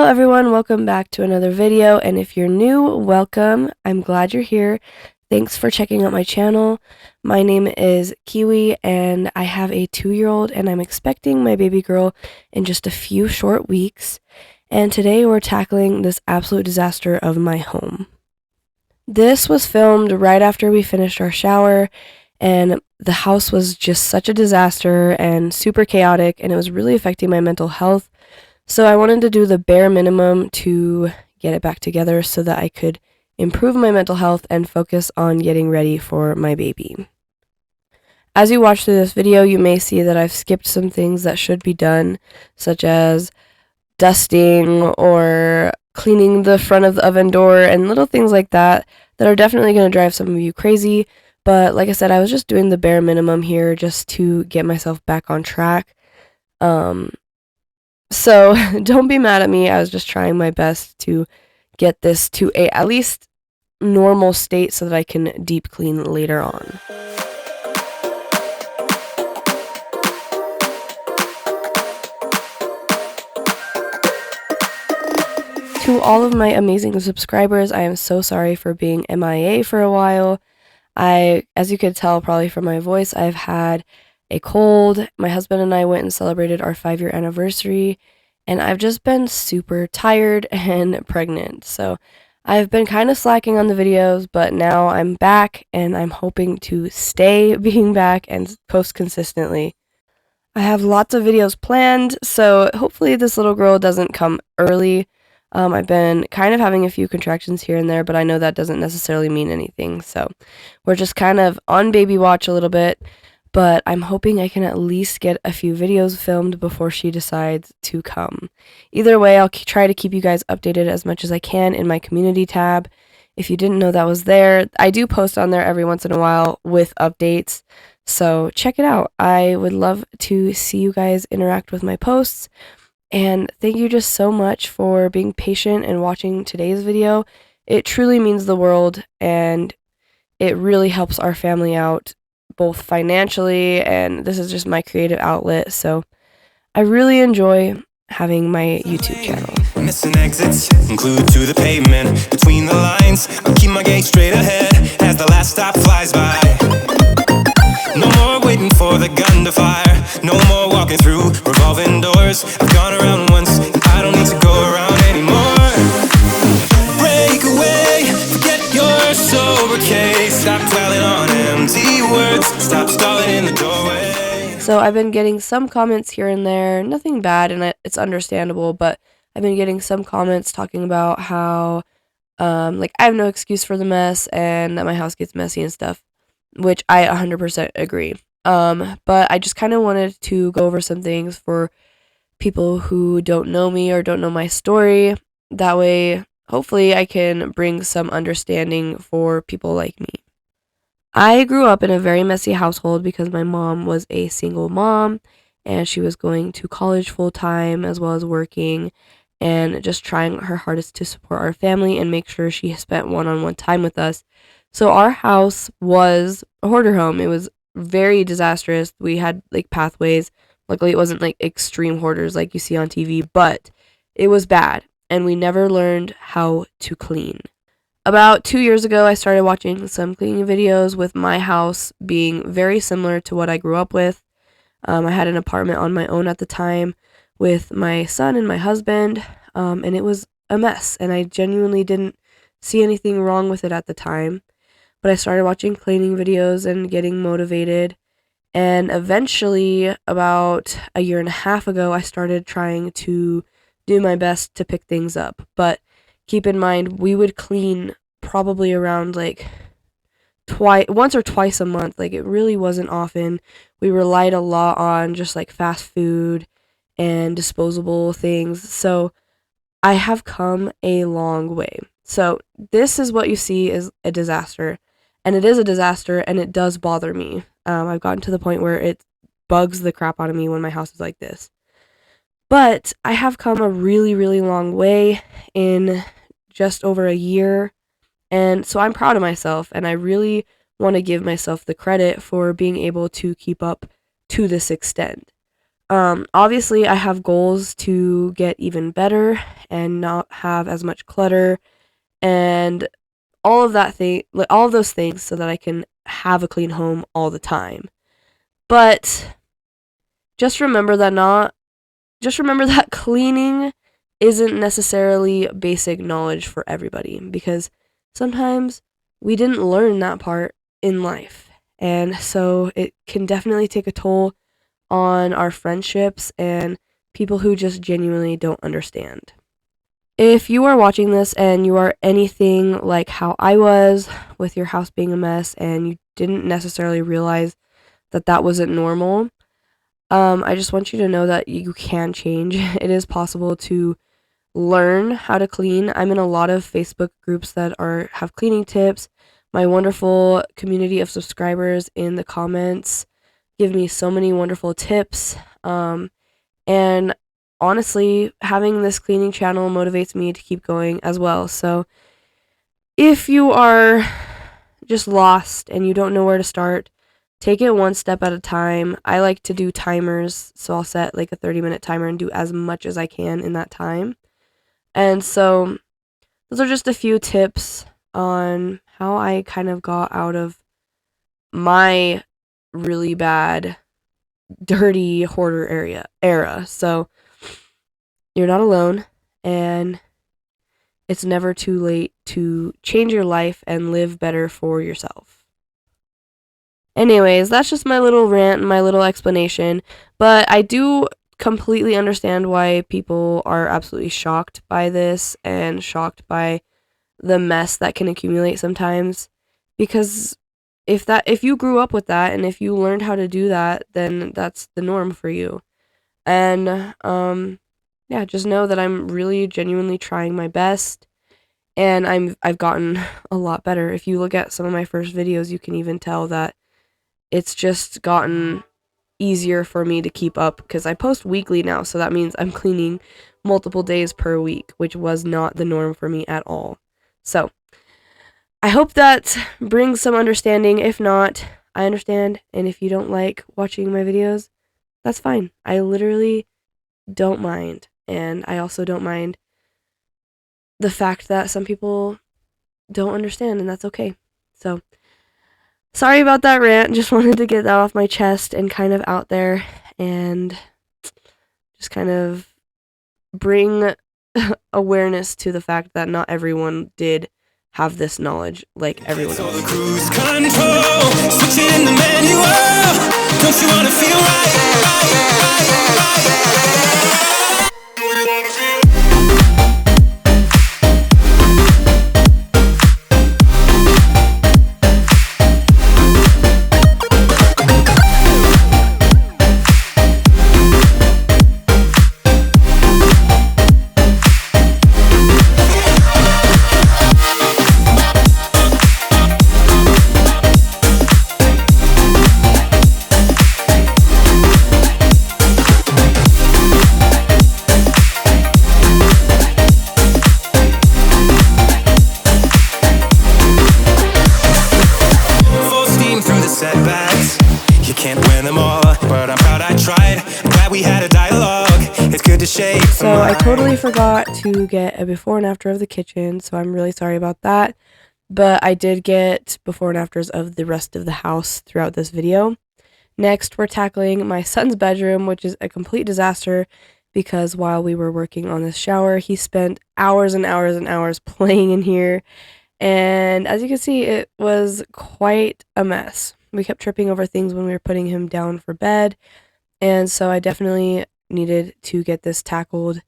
Hello everyone, welcome back to another video, and if you're new, welcome. I'm glad you're here. Thanks for checking out my channel. My name is Kiwi and I have a 2-year-old and I'm expecting my baby girl in just a few short weeks. And today we're tackling this absolute disaster of my home. This was filmed right after we finished our shower, and the house was just such a disaster and super chaotic, and it was really affecting my mental health. So I wanted to do the bare minimum to get it back together so that I could improve my mental health and focus on getting ready for my baby. As you watch through this video, you may see that I've skipped some things that should be done, such as dusting or cleaning the front of the oven door and little things like that that are definitely going to drive some of you crazy. But like I said, I was just doing the bare minimum here just to get myself back on track. So don't be mad at me. I was just trying my best to get this to a at least normal state so that I can deep clean later on. To all of my amazing subscribers, I am so sorry for being MIA for a while. As you could tell probably from my voice, I've had a cold. My husband and I went and celebrated our 5-year anniversary, and I've just been super tired and pregnant. So I've been kind of slacking on the videos, but now I'm back and I'm hoping to stay being back and post consistently. I have lots of videos planned, so hopefully this little girl doesn't come early. I've been kind of having a few contractions here and there, but I know that doesn't necessarily mean anything. So we're just kind of on baby watch a little bit. But I'm hoping I can at least get a few videos filmed before she decides to come. Either way, I'll try to keep you guys updated as much as I can in my community tab. If you didn't know that was there, I do post on there every once in a while with updates. So check it out. I would love to see you guys interact with my posts. And thank you just so much for being patient and watching today's video. It truly means the world, and it really helps our family out both financially, and this is just my creative outlet, so I really enjoy having my YouTube channel. Missing exits, glued to the pavement, between the lines, I'll keep my gaze straight ahead as the last stop flies by. No more waiting for the gun to fire, no more walking through revolving doors. I've gone around once, and I don't need to go around anymore. Break away, forget your sober case, stop dwelling on empty words, stop stalling in the doorway. So I've been getting some comments here and there, nothing bad, and it's understandable, but I've been getting some comments talking about how I have no excuse for the mess and that my house gets messy and stuff, which I 100% agree. But I just kind of wanted to go over some things for people who don't know me or don't know my story. That way, hopefully I can bring some understanding for people like me. I grew up in a very messy household because my mom was a single mom and she was going to college full time as well as working and just trying her hardest to support our family and make sure she spent one-on-one time with us. So our house was a hoarder home. It was very disastrous. We had pathways. Luckily it wasn't extreme hoarders like you see on TV, but it was bad and we never learned how to clean. About 2 years ago, I started watching some cleaning videos with my house being very similar to what I grew up with. I had an apartment on my own at the time with my son and my husband, and it was a mess, and I genuinely didn't see anything wrong with it at the time. But I started watching cleaning videos and getting motivated, and eventually, about a year and a half ago, I started trying to do my best to pick things up. But keep in mind, we would clean probably around once or twice a month. It really wasn't often. We relied a lot on just fast food and disposable things. So I have come a long way. So this is what you see is a disaster. And it is a disaster, and it does bother me. I've gotten to the point where it bugs the crap out of me when my house is like this. But I have come a really, really long way in just over a year, and so I'm proud of myself, and I really want to give myself the credit for being able to keep up to this extent. Obviously, I have goals to get even better and not have as much clutter and all of those things so that I can have a clean home all the time. But just remember that not just remember that cleaning isn't necessarily basic knowledge for everybody because sometimes we didn't learn that part in life. And so it can definitely take a toll on our friendships and people who just genuinely don't understand. If you are watching this and you are anything like how I was with your house being a mess and you didn't necessarily realize that that wasn't normal, I just want you to know that you can change. It is possible to learn how to clean. I'm in a lot of Facebook groups that have cleaning tips. My wonderful community of subscribers in the comments give me so many wonderful tips. And honestly, having this cleaning channel motivates me to keep going as well. So if you are just lost and you don't know where to start, take it one step at a time. I like to do timers, so I'll set like a 30-minute timer and do as much as I can in that time. And so those are just a few tips on how I kind of got out of my really bad, dirty hoarder era. So you're not alone, and it's never too late to change your life and live better for yourself. Anyways, that's just my little rant and my little explanation, but I do completely understand why people are absolutely shocked by this and shocked by the mess that can accumulate sometimes, because if you grew up with that and if you learned how to do that, then that's the norm for you. And yeah, just know that I'm really genuinely trying my best, and I've gotten a lot better. If you look at some of my first videos, you can even tell that it's just gotten easier for me to keep up because I post weekly now, so that means I'm cleaning multiple days per week, which was not the norm for me at all. So I hope that brings some understanding. If not, I understand, and if you don't like watching my videos, that's fine. I literally don't mind, and I also don't mind the fact that some people don't understand, and that's okay. So sorry about that rant. Just wanted to get that off my chest and kind of out there and just kind of bring awareness to the fact that not everyone did have this knowledge like everyone else. The cruise control, switching the manual. Don't you wanna feel setbacks? You can't win them all, but I'm proud I tried. I'm glad we had a dialogue. It's good to shape. So I totally forgot to get a before and after of the kitchen, so I'm really sorry about that. But I did get before and afters of the rest of the house throughout this video. Next, we're tackling my son's bedroom, which is a complete disaster because while we were working on this shower, he spent hours and hours and hours playing in here. And as you can see, it was quite a mess. We kept tripping over things when we were putting him down for bed. And so I definitely needed to get this tackled.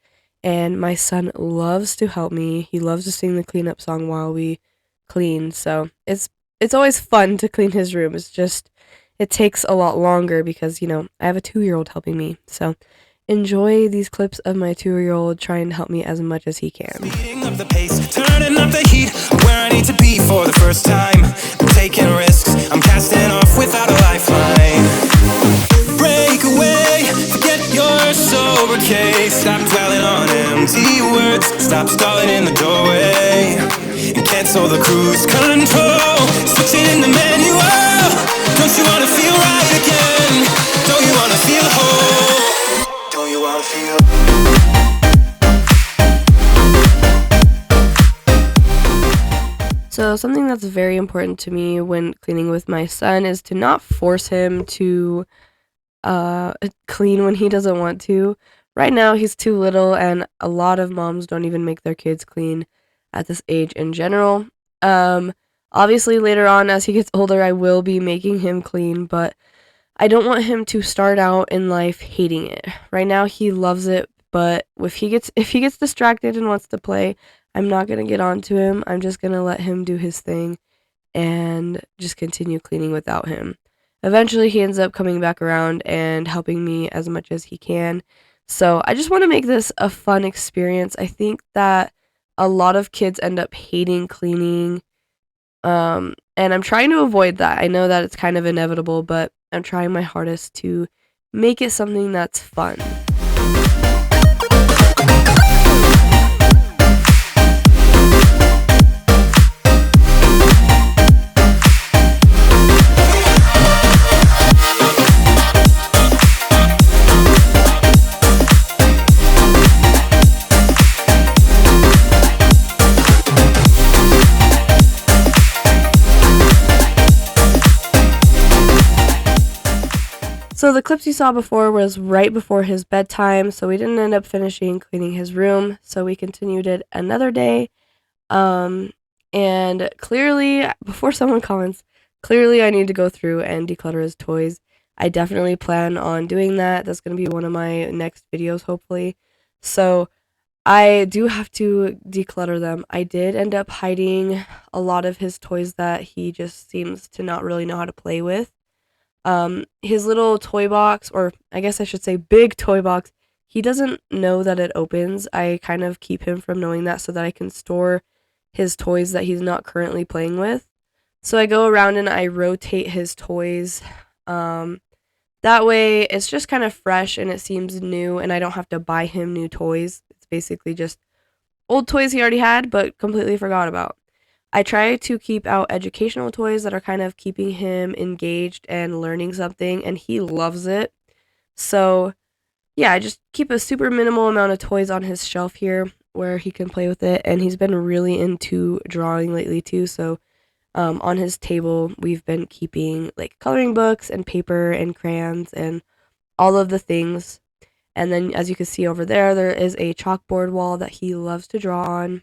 And my son loves to help me. He loves to sing the cleanup song while we clean. So it's always fun to clean his room. It's just, it takes a lot longer because, you know, I have a 2-year-old helping me. So enjoy these clips of my 2-year-old trying to help me as much as he can. Speeding up the pace, turning up the heat, where I need to be for the first time. I'm taking risks, I'm casting off without a lifeline. Break away, forget your sober case. Stop dwelling on empty words, stop stalling in the doorway, and cancel the cruise control. Switching in the manual. Don't you wanna feel right again? Don't you wanna feel whole? So, something that's very important to me when cleaning with my son is to not force him to clean when he doesn't want to. Right now, he's too little, and a lot of moms don't even make their kids clean at this age in general. Um, Obviously, later on, as he gets older, I will be making him clean, but I don't want him to start out in life hating it. Right now, he loves it, but if he gets distracted and wants to play, I'm not gonna get on to him. I'm just gonna let him do his thing and just continue cleaning without him. Eventually, he ends up coming back around and helping me as much as he can. So, I just want to make this a fun experience. I think that a lot of kids end up hating cleaning, and I'm trying to avoid that. I know that it's kind of inevitable, but I'm trying my hardest to make it something that's fun. So the clips you saw before was right before his bedtime, so we didn't end up finishing cleaning his room, so we continued it another day. Um, and clearly, before someone comments, clearly I need to go through and declutter his toys. I definitely plan on doing that. That's going to be one of my next videos, hopefully. So I do have to declutter them. I did end up hiding a lot of his toys that he just seems to not really know how to play with. His little toy box, or I guess I should say big toy box, he doesn't know that it opens. I kind of keep him from knowing that so that I can store his toys that he's not currently playing with. So I go around and I rotate his toys. Um, that way it's just kind of fresh and it seems new, and I don't have to buy him new toys. It's basically just old toys he already had but completely forgot about. I try to keep out educational toys that are kind of keeping him engaged and learning something, and he loves it. So, yeah, I just keep a super minimal amount of toys on his shelf here where he can play with it, and he's been really into drawing lately too. So, on his table, we've been keeping like coloring books and paper and crayons and all of the things. And then, as you can see over there, there is a chalkboard wall that he loves to draw on.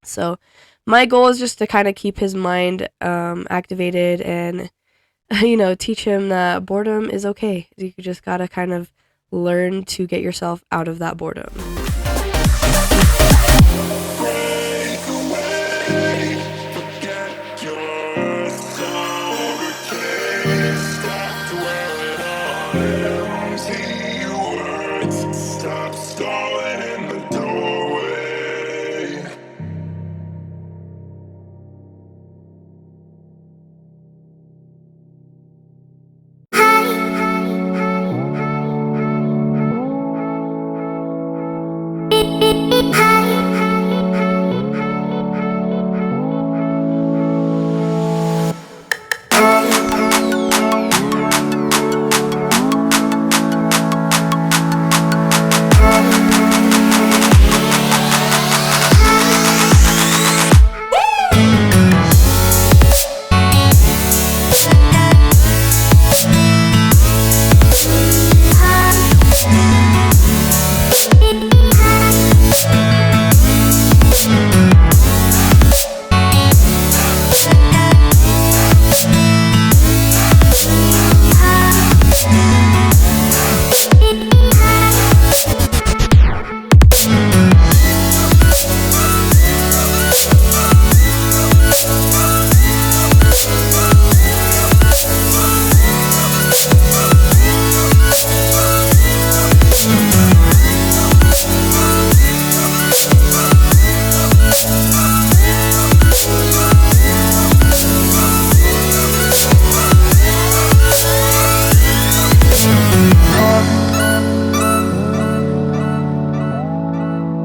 So my goal is just to kind of keep his mind activated and teach him that boredom is okay. You just gotta kind of learn to get yourself out of that boredom.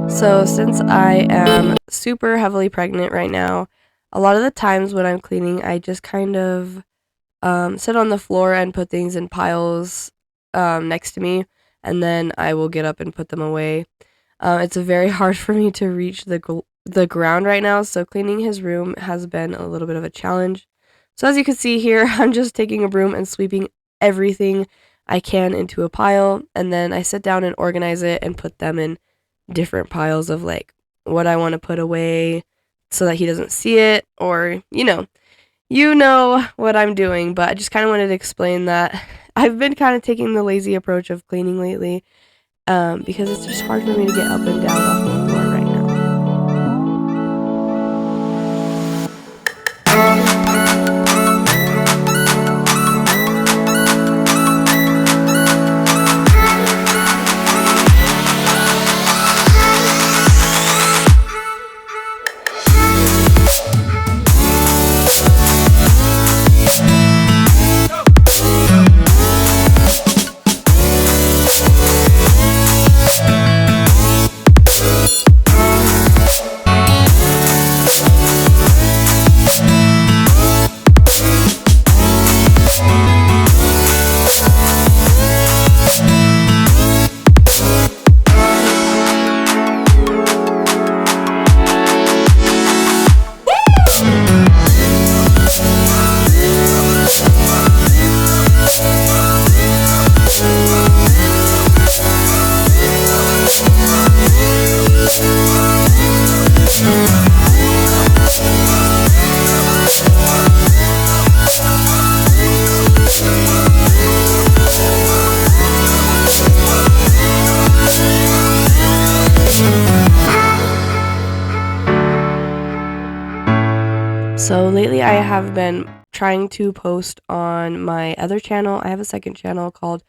So, since I am super heavily pregnant right now, a lot of the times when I'm cleaning, I just kind of sit on the floor and put things in piles next to me, and then I will get up and put them away. It's very hard for me to reach the ground right now, so cleaning his room has been a little bit of a challenge. So as you can see here, I'm just taking a broom and sweeping everything I can into a pile, and then I sit down and organize it and put them in different piles of like what I want to put away so that he doesn't see it, or you know what I'm doing. But I just kind of wanted to explain that I've been kind of taking the lazy approach of cleaning lately, because it's just hard for me to get up and down off the floor right now. So lately I have been trying to post on my other channel. I have a second channel called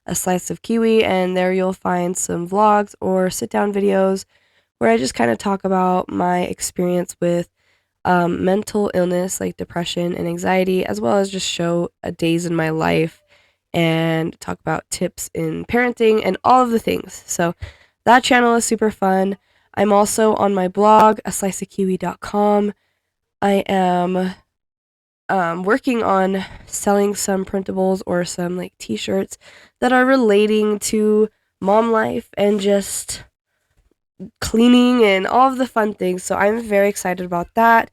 A Slice of Kiwi, and there you'll find some vlogs or sit down videos where I just kind of talk about my experience with mental illness like depression and anxiety, as well as just show days in my life and talk about tips in parenting and all of the things. So that channel is super fun. I'm also on my blog, asliceofkiwi.shop. I am working on selling some printables or some like t-shirts that are relating to mom life and just cleaning and all of the fun things. So I'm very excited about that.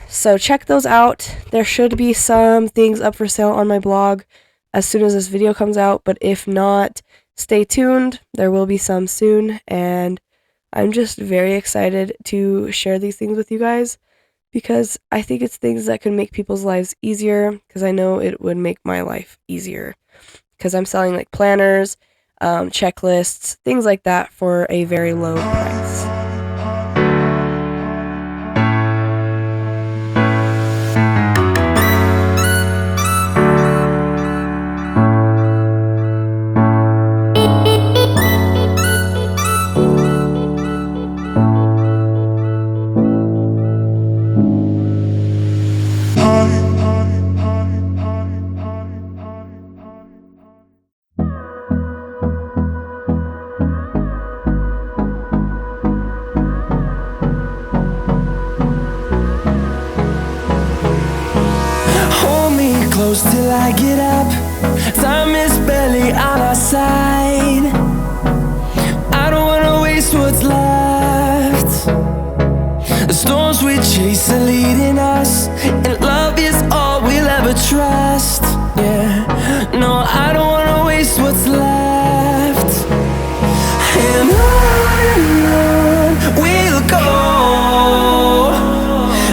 So check those out. There should be some things up for sale on my blog as soon as this video comes out, but if not, stay tuned. There will be some soon, and I'm just very excited to share these things with you guys because I think it's things that can make people's lives easier, because I know it would make my life easier because I'm selling like planners, checklists, things like that for a very low price. Close till I get up. Time is barely on our side. I don't wanna waste what's left. The storms we chase are leading us, and love is all we'll ever trust. Yeah, no, I don't wanna waste what's left. And on we'll go,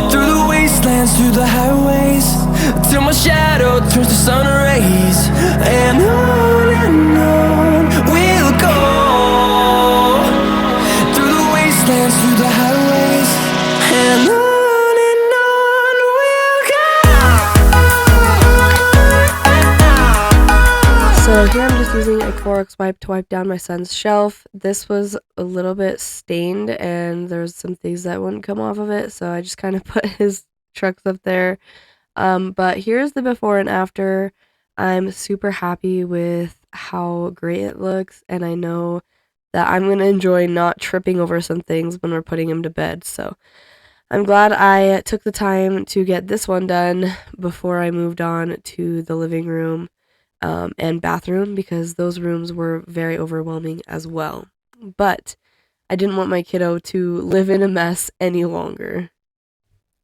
through the wastelands, through the highways, till my shadow turns to sun rays. And on we'll go, through the wastelands, through the highways, and on we'll go. So here I'm just using a Clorox wipe to wipe down my son's shelf. This was a little bit stained and there's some things that wouldn't come off of it, so I just kind of put his trucks up there. But here's the before and after. I'm super happy with how great it looks, and I know that I'm going to enjoy not tripping over some things when we're putting him to bed. So I'm glad I took the time to get this one done before I moved on to the living room and bathroom, because those rooms were very overwhelming as well. But I didn't want my kiddo to live in a mess any longer.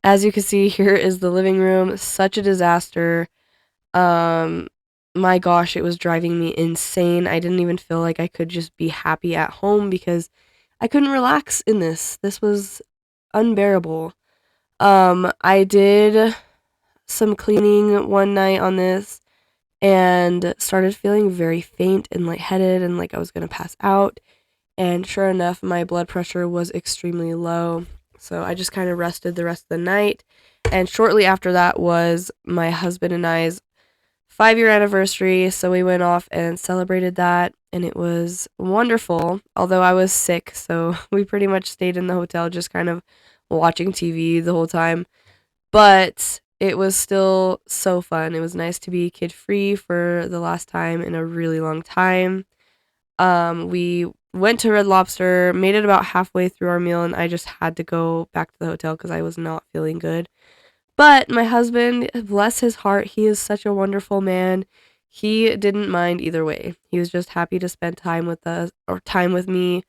As you can see, here is the living room. Such a disaster. My gosh, it was driving me insane. I didn't even feel like I could just be happy at home because I couldn't relax in this. This was unbearable. I did some cleaning one night on this and started feeling very faint and lightheaded and like I was gonna pass out. And sure enough, my blood pressure was extremely low. So I just kind of rested the rest of the night. And shortly after that was my husband and I's 5-year anniversary. So we went off and celebrated that. And it was wonderful. Although I was sick. So we pretty much stayed in the hotel just kind of watching TV the whole time. But it was still so fun. It was nice to be kid-free for the last time in a really long time. We went to Red Lobster, made it about halfway through our meal, and I just had to go back to the hotel because I was not feeling good. But my husband, bless his heart, he is such a wonderful man. He didn't mind either way. He was just happy to spend time with us or time with me,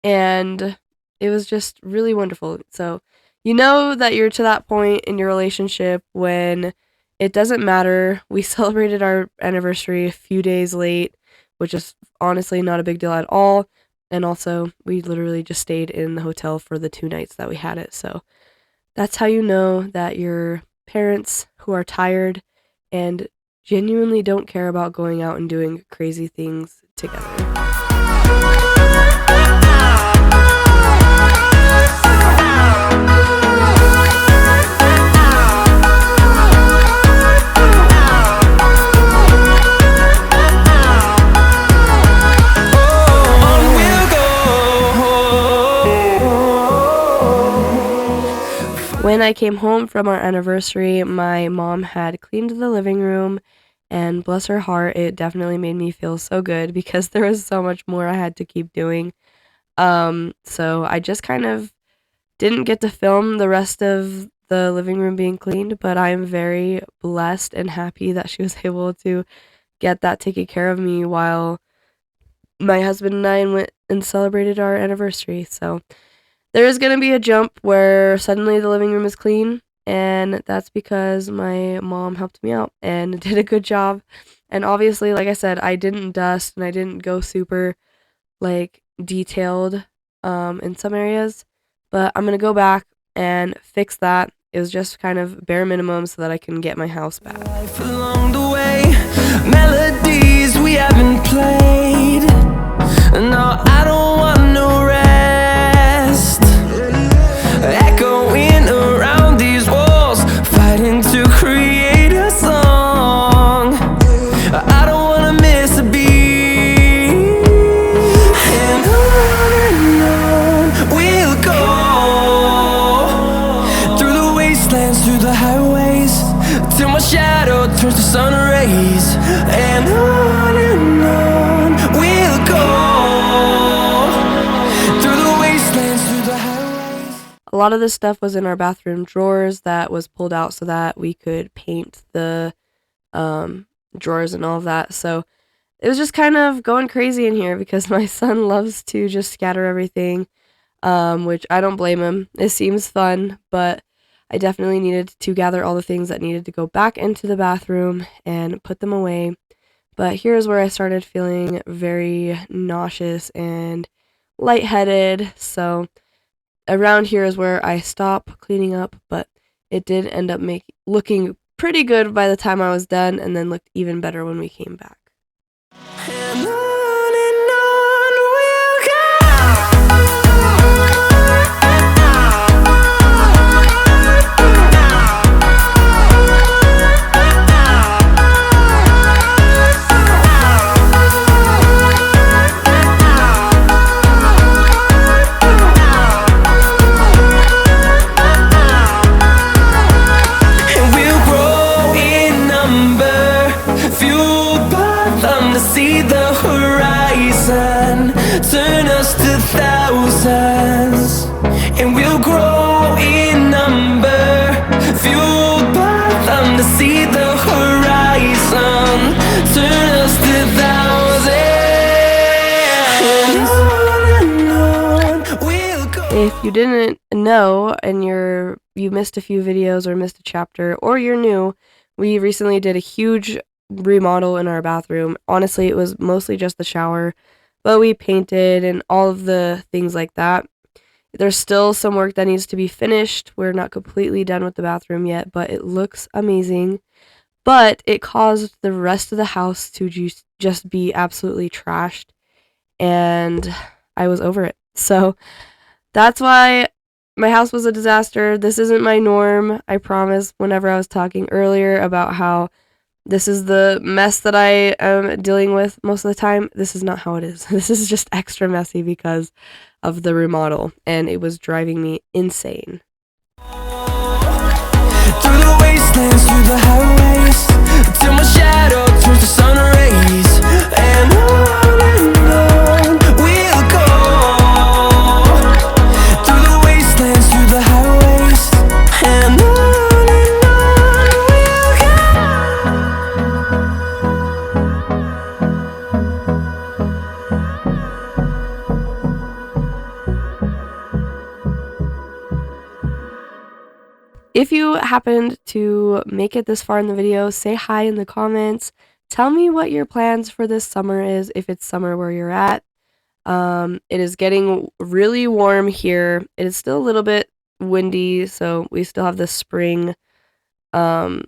and it was just really wonderful. So, you know that you're to that point in your relationship when it doesn't matter. We celebrated our anniversary a few days late, which is honestly not a big deal at all. And also, we literally just stayed in the hotel for the 2 nights that we had it. So that's how you know that your parents who are tired and genuinely don't care about going out and doing crazy things together. When I came home from our anniversary, my mom had cleaned the living room, and bless her heart, it definitely made me feel so good because there was so much more I had to keep doing. So I just kind of didn't get to film the rest of the living room being cleaned, but I am very blessed and happy that she was able to get that taken care of me while my husband and I went and celebrated our anniversary. So there is going to be a jump where suddenly the living room is clean, and that's because my mom helped me out and did a good job. And obviously, like I said, I didn't dust and I didn't go super like detailed in some areas, but I'm going to go back and fix that. It was just kind of bare minimum so that I can get my house back. Life along the way, melodies we haven't played. No, I don't want no rest. Echoing around these walls, fighting to create a song. I don't wanna miss a beat. And on we'll go, through the wastelands, through the highways, till my shadow turns to sun rays. And on we'll go, through the wastelands, through the highways. A lot of this stuff was in our bathroom drawers that was pulled out so that we could paint the drawers and all of that. So it was just kind of going crazy in here because my son loves to just scatter everything, which I don't blame him. It seems fun, but I definitely needed to gather all the things that needed to go back into the bathroom and put them away. But here's where I started feeling very nauseous and lightheaded. So around here is where I stopped cleaning up, but it did end up looking pretty good by the time I was done, and then looked even better when we came back. And on we'll go. And we'll grow in number, fueled by them to see the horizon, turn us to thousands. And we'll grow in number, fueled by them to see the horizon, turn us to thousands. And on If you didn't know and you missed a few videos or missed a chapter or you're new, we recently did a huge remodel in our bathroom. Honestly, it was mostly just the shower, but we painted and all of the things like that. There's still some work that needs to be finished. We're not completely done with the bathroom yet, but it looks amazing. But it caused the rest of the house to just be absolutely trashed, and I was over it. So that's why my house was a disaster. This isn't my norm. I promise. Whenever I was talking earlier about how this is the mess that I am dealing with most of the time, this is not how it is. This is just extra messy because of the remodel, and it was driving me insane. Through the wastelands, through the highways, till my shadow turns to sun rays, and on we'll go. Through the wastelands, through the highways, and on we'll If you happened to make it this far in the video, say hi in the comments. Tell me what your plans for this summer is, if it's summer where you're at. It is getting really warm here. It is still a little bit windy, so we still have the spring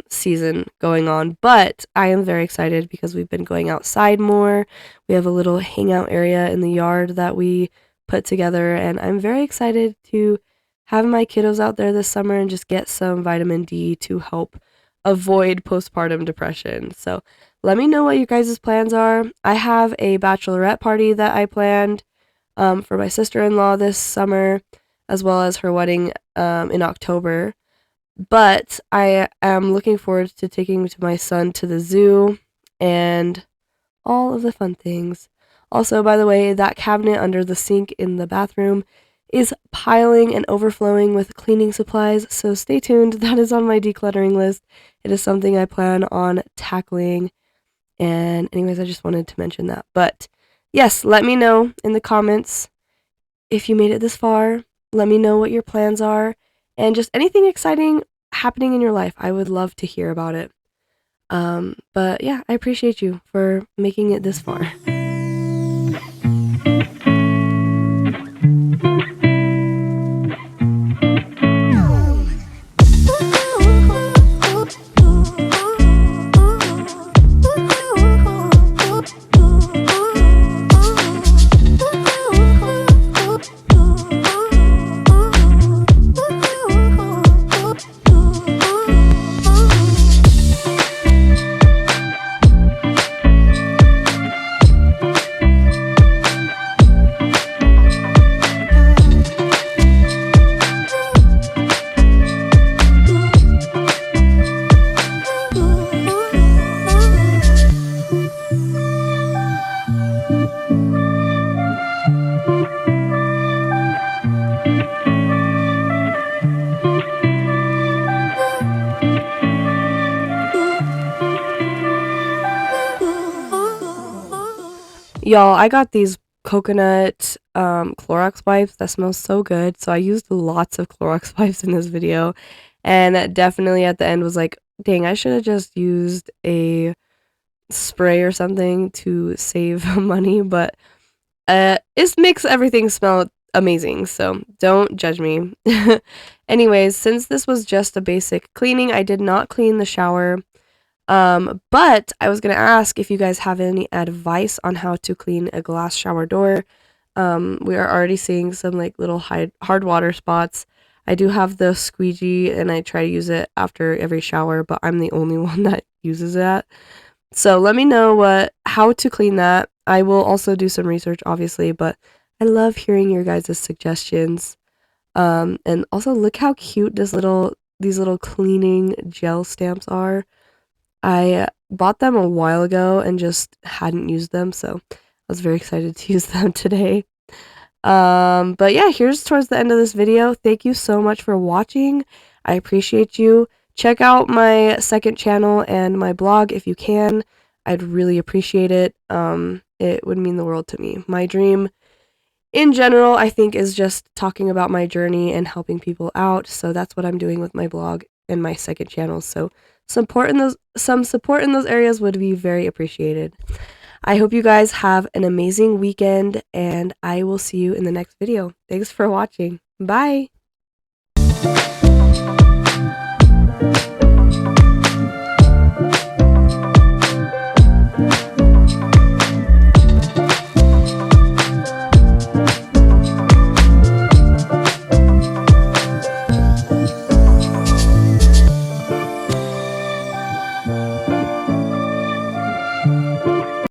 season going on, but I am very excited because we've been going outside more. We have a little hangout area in the yard that we put together, and I'm very excited to have my kiddos out there this summer and just get some vitamin D to help avoid postpartum depression. So let me know what you guys' plans are. I have a bachelorette party that I planned for my sister-in-law this summer, as well as her wedding in October. But I am looking forward to taking my son to the zoo and all of the fun things. Also, by the way, that cabinet under the sink in the bathroom is piling and overflowing with cleaning supplies, so stay tuned. That is on my decluttering list. It is something I plan on tackling. And anyways, I just wanted to mention that. But yes, let me know in the comments if you made it this far. Let me know what your plans are and just anything exciting happening in your life. I would love to hear about it. But yeah, I appreciate you for making it this far. Y'all, I got these coconut Clorox wipes that smell so good. So I used lots of Clorox wipes in this video. And that definitely at the end was like, dang, I should have just used a spray or something to save money. But it makes everything smell amazing. So don't judge me. Anyways, since this was just a basic cleaning, I did not clean the shower. But I was gonna ask if you guys have any advice on how to clean a glass shower door. We are already seeing some like little hard water spots. I do have the squeegee and I try to use it after every shower, but I'm the only one that uses that. So let me know how to clean that. I will also do some research, obviously, but I love hearing your guys' suggestions. And also look how cute these little cleaning gel stamps are. I bought them a while ago and just hadn't used them, so I was very excited to use them today. But yeah, here's towards the end of this video. Thank you so much for watching. I appreciate you. Check out my second channel and my blog if you can. I'd really appreciate it. It would mean the world to me. My dream in general, I think is just talking about my journey and helping people out. So that's what I'm doing with my blog and my second channel. So some support in those areas would be very appreciated. I hope you guys have an amazing weekend, and I will see you in the next video. Thanks for watching. Bye.